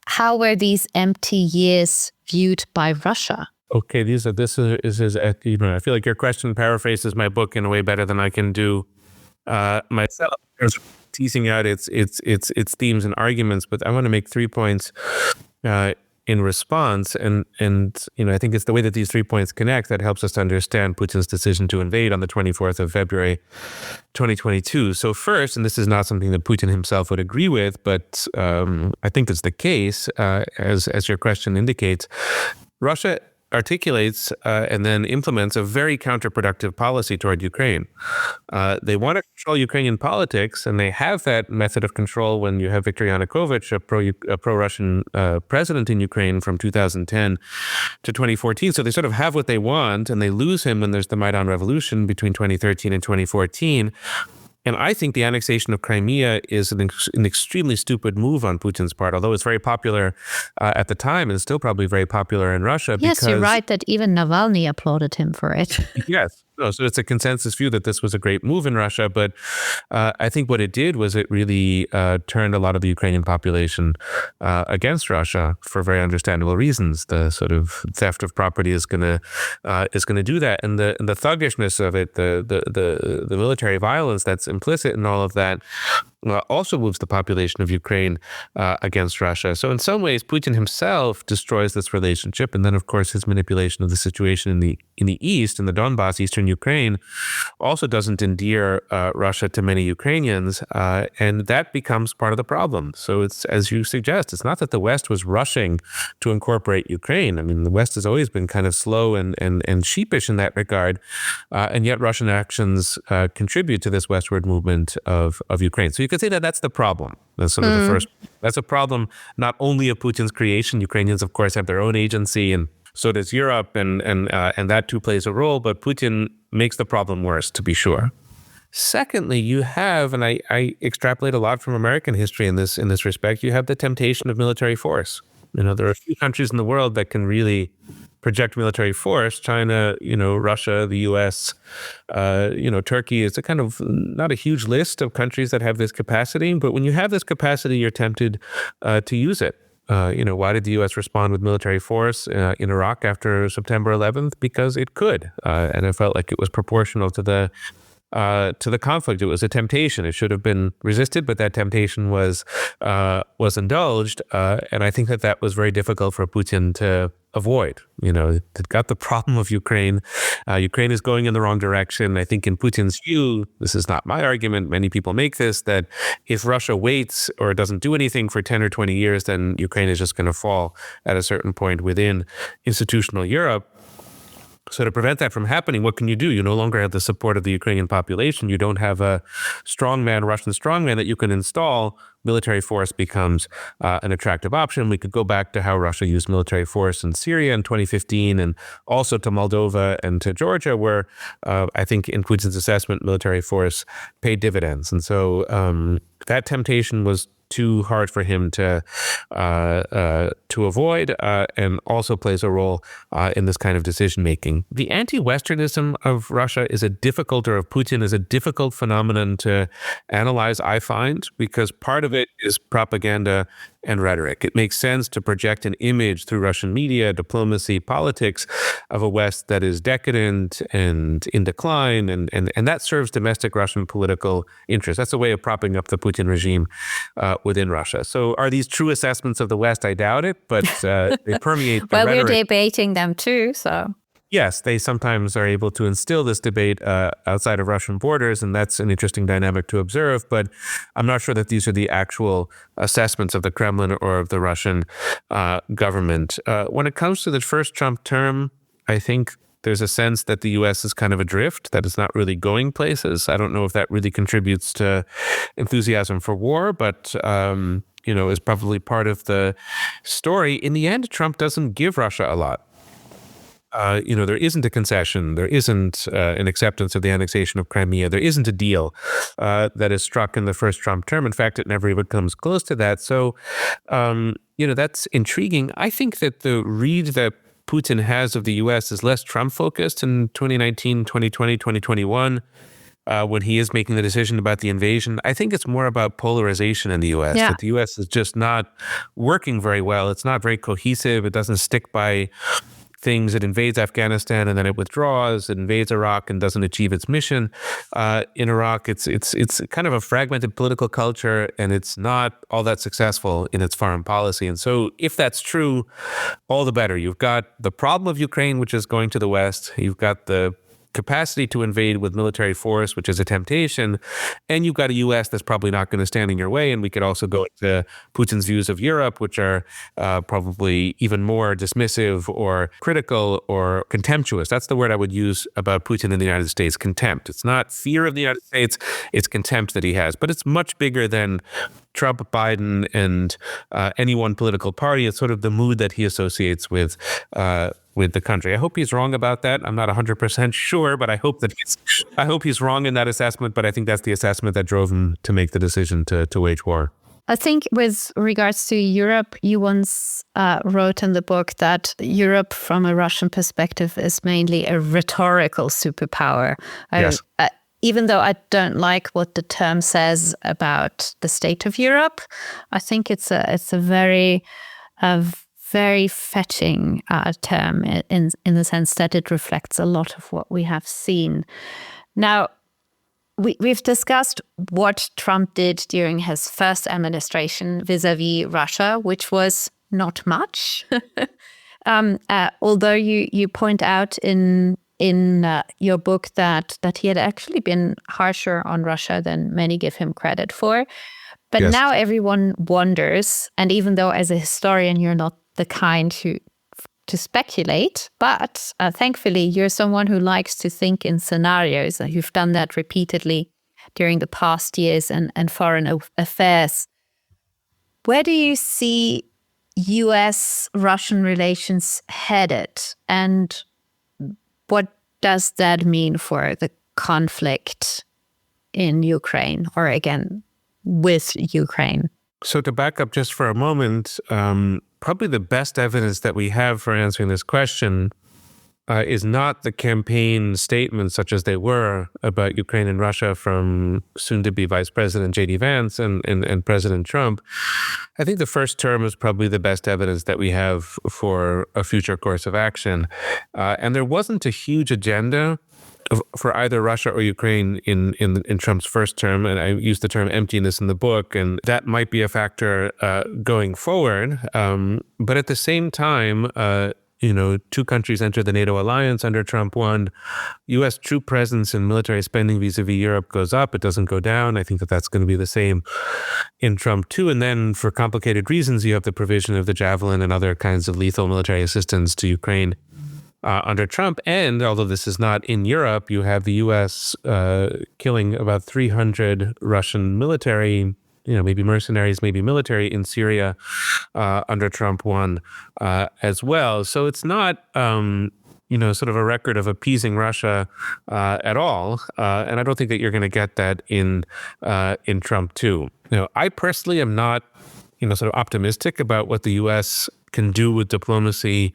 S1: how were these empty years viewed by Russia?
S2: Okay, this is I feel like your question paraphrases my book in a way better than I can do myself, teasing out its themes and arguments. But I want to make 3 points in response, and I think it's the way that these 3 points connect that helps us to understand Putin's decision to invade on the 24th of February, 2022. So first, and this is not something that Putin himself would agree with, but I think it's the case, as your question indicates, Russia articulates and then implements a very counterproductive policy toward Ukraine. They want to control Ukrainian politics, and they have that method of control when you have Viktor Yanukovych, a pro-Russian president in Ukraine from 2010 to 2014. So they sort of have what they want, and they lose him when there's the Maidan Revolution between 2013 and 2014. And I think the annexation of Crimea is an extremely stupid move on Putin's part, although it's very popular at the time and still probably very popular in Russia.
S1: Yes, you're right that even Navalny applauded him for it.
S2: Yes. No, so it's a consensus view that this was a great move in Russia. But I think what it did was it really turned a lot of the Ukrainian population against Russia for very understandable reasons. The sort of theft of property is going to do that, and the thuggishness of it, the military violence that's implicit in all of that, also moves the population of Ukraine against Russia. So in some ways, Putin himself destroys this relationship, and then of course his manipulation of the situation in the east, in the Donbass, eastern Ukraine, also doesn't endear Russia to many Ukrainians, and that becomes part of the problem. So it's, as you suggest, it's not that the West was rushing to incorporate Ukraine. I mean, the West has always been kind of slow and sheepish in that regard, and yet Russian actions contribute to this westward movement of Ukraine. So you could say that that's the problem. That's sort of the first. That's a problem not only of Putin's creation. Ukrainians, of course, have their own agency, and so does Europe, and that too plays a role. But Putin makes the problem worse, to be sure. Secondly, you have, and I extrapolate a lot from American history in this respect, you have the temptation of military force. There are a few countries in the world that can really project military force. China, Russia, the U.S., Turkey. It's a kind of not a huge list of countries that have this capacity, but when you have this capacity, you're tempted to use it. Why did the U.S. respond with military force in Iraq after September 11th? Because it could, and it felt like it was proportional to the conflict. It was a temptation. It should have been resisted, but that temptation was indulged, and I think that was very difficult for Putin to avoid. It got the problem of Ukraine. Ukraine is going in the wrong direction. I think in Putin's view, this is not my argument, many people make this, that if Russia waits or doesn't do anything for 10 or 20 years, then Ukraine is just going to fall at a certain point within institutional Europe. So to prevent that from happening, what can you do? You no longer have the support of the Ukrainian population. You don't have a Russian strongman that you can install. Military force becomes an attractive option. We could go back to how Russia used military force in Syria in 2015, and also to Moldova and to Georgia, where I think in Putin's assessment, military force paid dividends. And so that temptation was too hard for him to avoid, and also plays a role in this kind of decision making. The anti-Westernism of Russia is a difficult, or of Putin is a difficult phenomenon to analyze, I find, because part of it is propaganda and rhetoric. It makes sense to project an image through Russian media, diplomacy, politics of a West that is decadent and in decline, and that serves domestic Russian political interests. That's a way of propping up the Putin regime within Russia. So are these true assessments of the West? I doubt it, but they permeate the
S1: well,
S2: rhetoric.
S1: we're debating them too, so...
S2: Yes, they sometimes are able to instill this debate outside of Russian borders, and that's an interesting dynamic to observe. But I'm not sure that these are the actual assessments of the Kremlin or of the Russian government. When it comes to the first Trump term, I think there's a sense that the U.S. is kind of adrift, that it's not really going places. I don't know if that really contributes to enthusiasm for war, but is probably part of the story. In the end, Trump doesn't give Russia a lot. There isn't a concession. There isn't an acceptance of the annexation of Crimea. There isn't a deal that is struck in the first Trump term. In fact, it never even comes close to that. So, that's intriguing. I think that the read that Putin has of the U.S. is less Trump-focused in 2019, 2020, 2021. When he is making the decision about the invasion. I think it's more about polarization in the U.S., that the U.S. is just not working very well. It's not very cohesive. It doesn't stick by things. It invades Afghanistan and then it withdraws. It invades Iraq and doesn't achieve its mission in Iraq. It's kind of a fragmented political culture, and it's not all that successful in its foreign policy. And so if that's true, all the better. You've got the problem of Ukraine, which is going to the West. You've got the capacity to invade with military force, which is a temptation, and you've got a U.S. that's probably not going to stand in your way. And we could also go into Putin's views of Europe, which are probably even more dismissive or critical or contemptuous. That's the word I would use about Putin in the United States, contempt. It's not fear of the United States, it's contempt that he has. But it's much bigger than Trump, Biden, and any one political party. It's sort of the mood that he associates with the country. I hope he's wrong about that. I'm not 100% sure, but I hope he's wrong in that assessment. But I think that's the assessment that drove him to make the decision to wage war.
S1: I think with regards to Europe, you once wrote in the book that Europe, from a Russian perspective, is mainly a rhetorical superpower.
S2: Yes.
S1: Even though I don't like what the term says about the state of Europe, I think it's a very fetching term in the sense that it reflects a lot of what we have seen. Now, we've discussed what Trump did during his first administration vis-a-vis Russia, which was not much. Although you point out in your book that he had actually been harsher on Russia than many give him credit for. But
S2: yes.
S1: Now everyone wonders, and even though as a historian you're not the kind to speculate, but thankfully you're someone who likes to think in scenarios. You've done that repeatedly during the past years and foreign affairs. Where do you see US-Russian relations headed, and what does that mean for the conflict in Ukraine, or again, with Ukraine?
S2: So to back up just for a moment, probably the best evidence that we have for answering this question is not the campaign statements such as they were about Ukraine and Russia from soon-to-be Vice President J.D. Vance and President Trump. I think the first term is probably the best evidence that we have for a future course of action. And there wasn't a huge agenda for either Russia or Ukraine in Trump's first term, and I use the term emptiness in the book, and that might be a factor going forward. But at the same time, two countries entered the NATO alliance under Trump 1. U.S. troop presence and military spending vis-a-vis Europe goes up. It doesn't go down. I think that that's going to be the same in Trump 2. And then for complicated reasons, you have the provision of the Javelin and other kinds of lethal military assistance to Ukraine under Trump. And although this is not in Europe, you have the U.S. Killing about 300 Russian military, maybe mercenaries, maybe military in Syria under Trump 1 as well. So it's not sort of a record of appeasing Russia at all. And I don't think that you're going to get that in Trump too. I personally am not, sort of optimistic about what the U.S. can do with diplomacy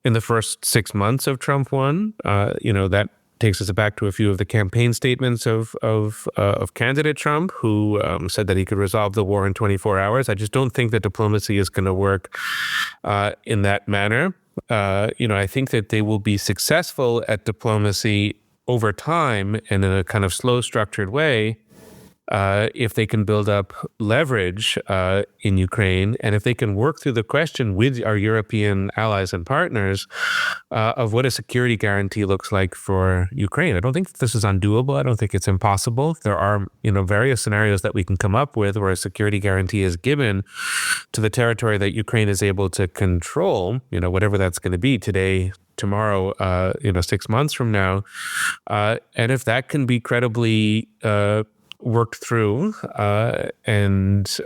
S2: in the first 6 months of Trump 1. That takes us back to a few of the campaign statements of candidate Trump, who said that he could resolve the war in 24 hours. I just don't think that diplomacy is going to work in that manner. I think that they will be successful at diplomacy over time and in a kind of slow, structured way if they can build up leverage in Ukraine, and if they can work through the question with our European allies and partners of what a security guarantee looks like for Ukraine. I don't think this is undoable. I don't think it's impossible. There are, various scenarios that we can come up with where a security guarantee is given to the territory that Ukraine is able to control, whatever that's going to be today, tomorrow, 6 months from now. And if that can be credibly worked through, and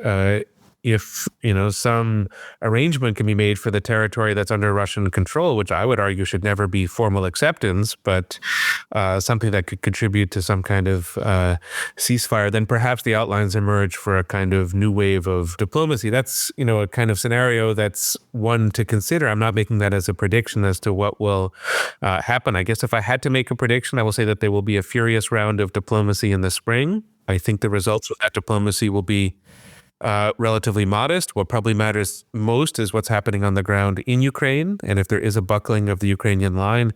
S2: if some arrangement can be made for the territory that's under Russian control, which I would argue should never be formal acceptance, but something that could contribute to some kind of ceasefire, then perhaps the outlines emerge for a kind of new wave of diplomacy. That's a kind of scenario that's one to consider. I'm not making that as a prediction as to what will happen. I guess if I had to make a prediction, I will say that there will be a furious round of diplomacy in the spring. I think the results of that diplomacy will be relatively modest. What probably matters most is what's happening on the ground in Ukraine. And if there is a buckling of the Ukrainian line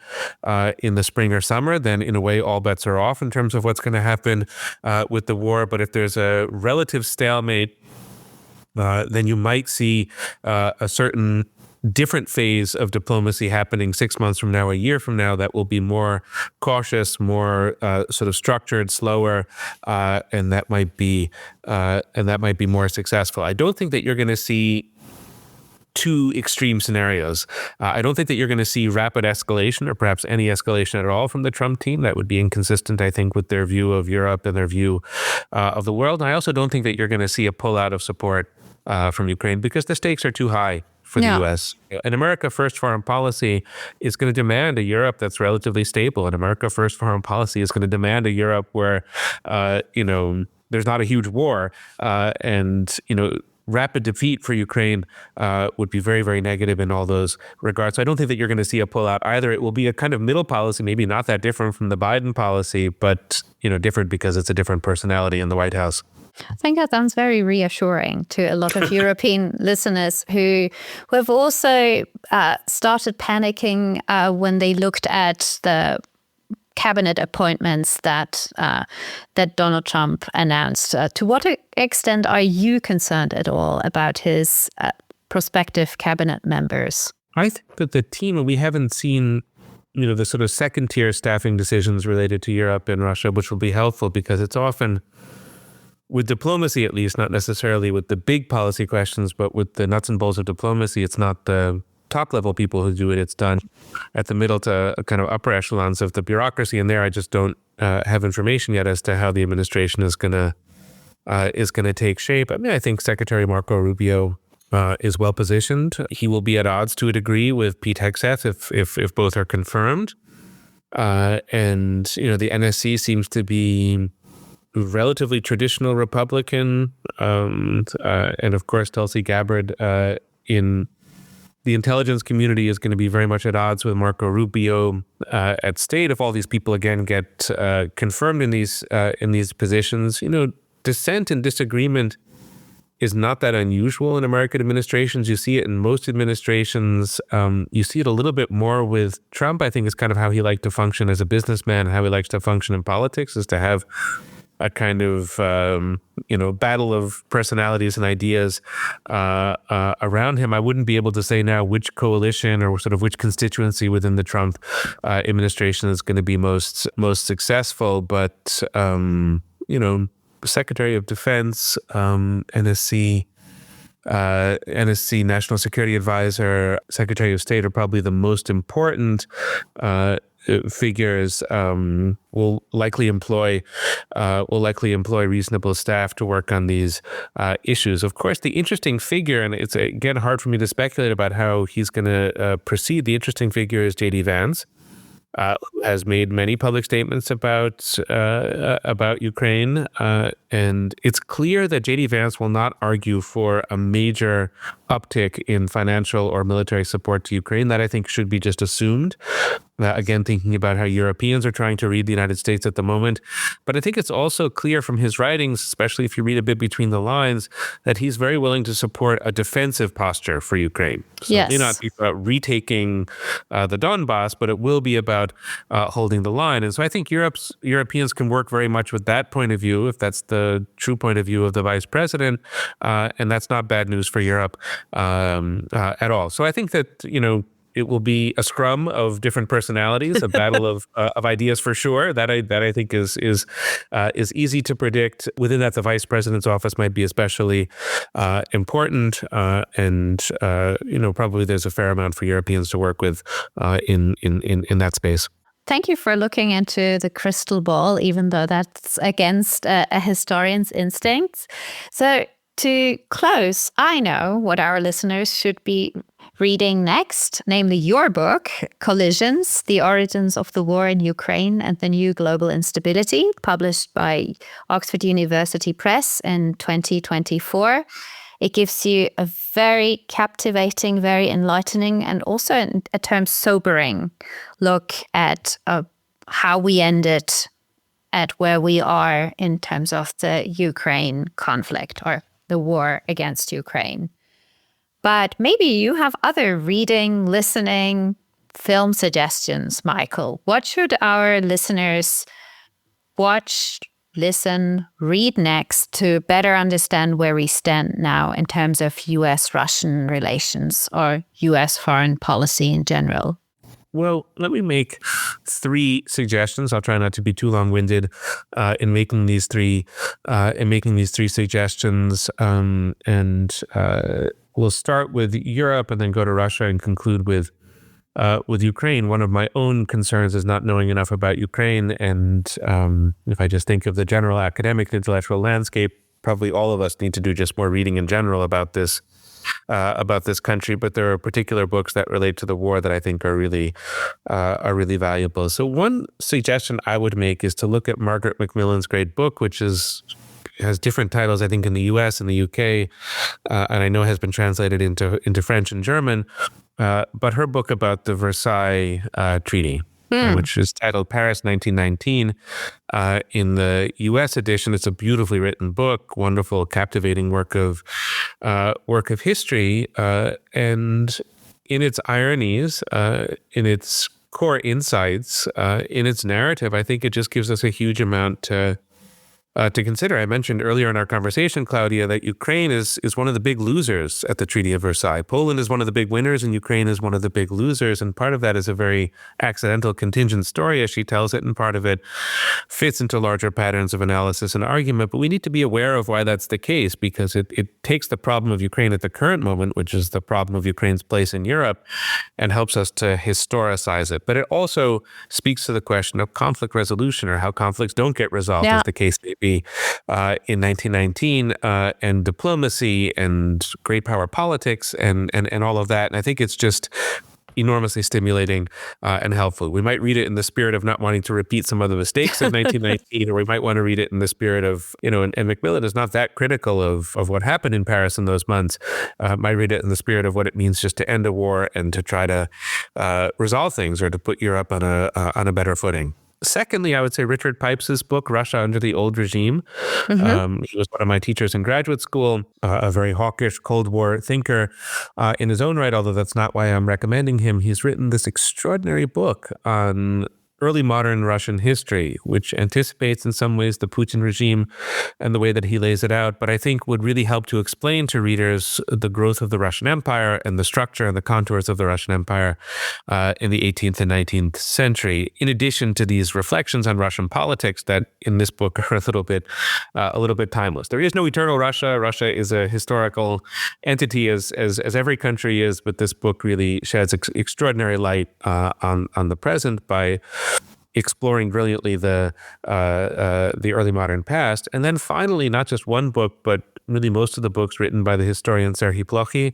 S2: in the spring or summer, then in a way, all bets are off in terms of what's going to happen with the war. But if there's a relative stalemate, then you might see a certain different phase of diplomacy happening 6 months from now, a year from now, that will be more cautious, more sort of structured, slower, and that might be more successful. I don't think that you're going to see two extreme scenarios. I don't think that you're going to see rapid escalation or perhaps any escalation at all from the Trump team. That would be inconsistent, I think, with their view of Europe and their view of the world. And I also don't think that you're going to see a pullout of support from Ukraine because the stakes are too high for the U.S. An America First foreign policy is going to demand a Europe that's relatively stable. An America First foreign policy is going to demand a Europe where, there's not a huge war, and rapid defeat for Ukraine would be very, very negative in all those regards. So I don't think that you're going to see a pullout either. It will be a kind of middle policy, maybe not that different from the Biden policy, but different because it's a different personality in the White House.
S1: I think that sounds very reassuring to a lot of European listeners who have also started panicking when they looked at the cabinet appointments that Donald Trump announced. To what extent are you concerned at all about his prospective cabinet members?
S2: I think that the team, we haven't seen the sort of second tier staffing decisions related to Europe and Russia, which will be helpful because it's often, with diplomacy at least, not necessarily with the big policy questions, but with the nuts and bolts of diplomacy, it's not the top level people who do it. It's done at the middle to kind of upper echelons of the bureaucracy. And there, I just don't have information yet as to how the administration is going to take shape. I mean, I think Secretary Marco Rubio is well positioned. He will be at odds to a degree with Pete Hegseth if both are confirmed. And the NSC seems to be relatively traditional Republican, and of course Tulsi Gabbard in the intelligence community is going to be very much at odds with Marco Rubio at state. If all these people again get confirmed in these positions, dissent and disagreement is not that unusual in American administrations. You see it in most administrations. You see it a little bit more with Trump. I think it's kind of how he liked to function as a businessman, how he likes to function in politics, is to have a kind of, battle of personalities and ideas around him. I wouldn't be able to say now which coalition or sort of which constituency within the Trump administration is going to be most successful. But, Secretary of Defense, NSC National Security Advisor, Secretary of State are probably the most important figures. Will likely employ reasonable staff to work on these issues. Of course, the interesting figure, and it's again hard for me to speculate about how he's going to proceed. The interesting figure is J.D. Vance. who has made many public statements about Ukraine, and it's clear that J.D. Vance will not argue for a major uptick in financial or military support to Ukraine. That I think should be just assumed. Again, thinking about how Europeans are trying to read the United States at the moment. But I think it's also clear from his writings, especially if you read a bit between the lines, that he's very willing to support a defensive posture for Ukraine. So
S1: Yes.
S2: it may not be about retaking the Donbass, but it will be about holding the line. And so I think Europeans can work very much with that point of view, if that's the true point of view of the vice president. And that's not bad news for Europe at all. So I think that, it will be a scrum of different personalities, a battle of ideas for sure. That I think is easy to predict. Within that, the vice president's office might be especially important, and probably there's a fair amount for Europeans to work with in that space.
S1: Thank you for looking into the crystal ball, even though that's against a historian's instincts. So to close, I know what our listeners should be reading next, namely your book, Collisions, The Origins of the War in Ukraine and the New Global Instability, published by Oxford University Press in 2024. It gives you a very captivating, very enlightening, and also in a term sobering look at how we ended at where we are in terms of the Ukraine conflict or the war against Ukraine. But maybe you have other reading, listening, film suggestions, Michael. What should our listeners watch, listen, read next to better understand where we stand now in terms of US-Russian relations or US foreign policy in general?
S2: Well, let me make 3 suggestions. I'll try not to be too long-winded in making these three suggestions, and we'll start with Europe and then go to Russia and conclude with Ukraine. One of my own concerns is not knowing enough about Ukraine, and if I just think of the general academic intellectual landscape, probably all of us need to do just more reading in general about this country. But there are particular books that relate to the war that I think are really valuable. So one suggestion I would make is to look at Margaret MacMillan's great book, which has different titles, I think, in the US and the UK, and I know has been translated into French and German. But her book about the Versailles Treaty, which is titled Paris 1919. In the U.S. edition, it's a beautifully written book, wonderful, captivating work of history, and in its ironies, in its core insights, in its narrative, I think it just gives us a huge amount to consider. I mentioned earlier in our conversation, Claudia, that Ukraine is one of the big losers at the Treaty of Versailles. Poland is one of the big winners and Ukraine is one of the big losers. And part of that is a very accidental contingent story as she tells it, and part of it fits into larger patterns of analysis and argument. But we need to be aware of why that's the case, because it takes the problem of Ukraine at the current moment, which is the problem of Ukraine's place in Europe, and helps us to historicize it. But it also speaks to the question of conflict resolution, or how conflicts don't get resolved, as the case may be. In 1919, and diplomacy and great power politics and all of that. And I think it's just enormously stimulating and helpful. We might read it in the spirit of not wanting to repeat some of the mistakes of 1919, or we might want to read it in the spirit of, and MacMillan is not that critical of what happened in Paris in those months. Might read it in the spirit of what it means just to end a war and to try to resolve things, or to put Europe on a better footing. Secondly, I would say Richard Pipes's book, Russia Under the Old Regime. He was one of my teachers in graduate school, a very hawkish Cold War thinker in his own right, although that's not why I'm recommending him. He's written this extraordinary book on early modern Russian history, which anticipates in some ways the Putin regime and the way that he lays it out, but I think would really help to explain to readers the growth of the Russian Empire and the structure and the contours of the Russian Empire in the 18th and 19th century, in addition to these reflections on Russian politics that in this book are a little bit timeless. There is no eternal Russia. Russia is a historical entity, as every country is, but this book really sheds extraordinary light on the present by exploring brilliantly the early modern past. And then finally, not just one book, but really most of the books written by the historian Serhii Plokhy,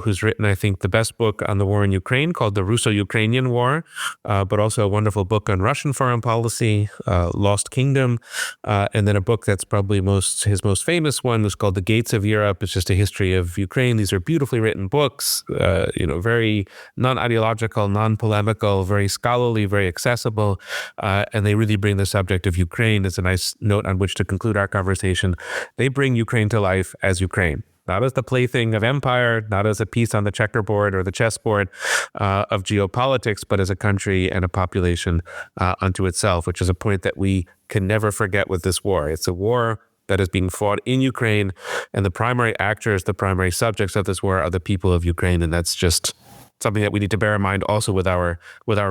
S2: who's written, I think, the best book on the war in Ukraine called The Russo-Ukrainian War, but also a wonderful book on Russian foreign policy, Lost Kingdom, and then a book that's probably his most famous one is called The Gates of Europe. It's just a history of Ukraine. These are beautifully written books, very non-ideological, non-polemical, very scholarly, very accessible, and they really bring the subject of Ukraine as a nice note on which to conclude our conversation. They bring Ukraine to life as Ukraine. Not as the plaything of empire, not as a piece on the checkerboard or the chessboard of geopolitics, but as a country and a population unto itself, which is a point that we can never forget with this war. It's a war that is being fought in Ukraine, and the primary actors, the primary subjects of this war are the people of Ukraine, and that's just something that we need to bear in mind also with our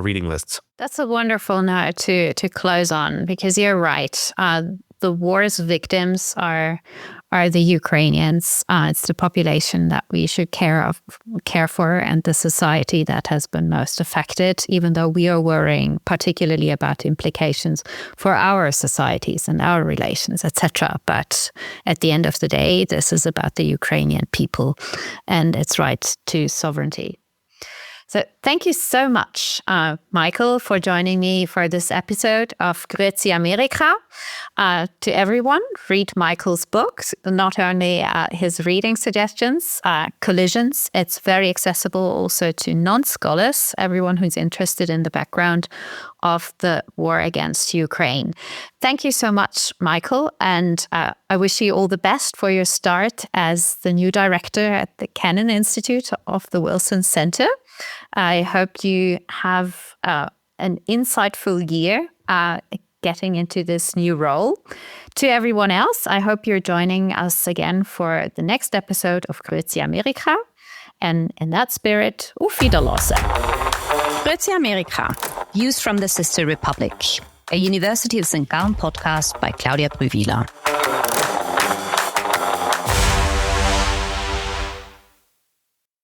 S2: reading lists.
S1: That's a wonderful note to close on, because you're right. The war's victims are the Ukrainians. It's the population that we should care for, and the society that has been most affected, even though we are worrying particularly about implications for our societies and our relations, etc. But at the end of the day, this is about the Ukrainian people and its right to sovereignty. So thank you so much, Michael, for joining me for this episode of Grüezi Amerika. To everyone, read Michael's books, not only his reading suggestions, Collisions. It's very accessible also to non-scholars, everyone who's interested in the background of the war against Ukraine. Thank you so much, Michael, and I wish you all the best for your start as the new director at the Kennan Institute of the Wilson Center. I hope you have an insightful year getting into this new role. To everyone else, I hope you're joining us again for the next episode of Grüezi Amerika. And in that spirit, auf Wiedersehen.
S3: Grüezi Amerika, Views from the Sister Republic, a University of St. Gallen podcast by Claudia Brüwiler.